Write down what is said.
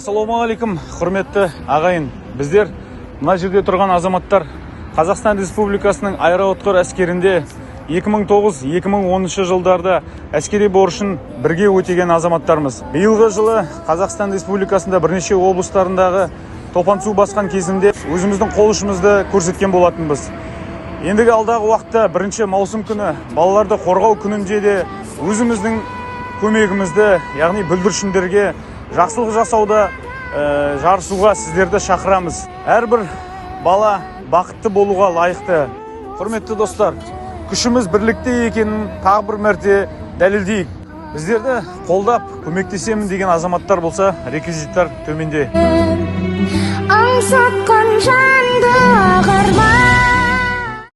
Ассалаумағалейкум, құрметті ағайын. Біздер мына жерде тұрған азаматтар Қазақстан Республикасының аэроұтқыр әскерінде 2009-2010 жылдарда әскери борышын бірге өтеген азаматтармыз. Биылғы жылы Қазақстан Республикасында бірнеше облыстарындағы топан су басқан кезінде өзіміздің қол ұшымызды көрсеткен болатынбыз. Ендігі алдағы уақытта 1 маусым күні балаларды қорғау күнінде де өзіміздің көмегімізді, яғни бүлдіршіндерге жақсылық жасауда жарысуға сіздерді шақырамыз. Әрбір бала бақытты болуға лайықты. Құрметті достар, күшіміз бірлікте екенін тағы бір мәрте дәлелдейік. Біздерді қолдап көмектесемін деген азаматтар болса, реквизиттар төменде. Аңсатқан жанды ағарма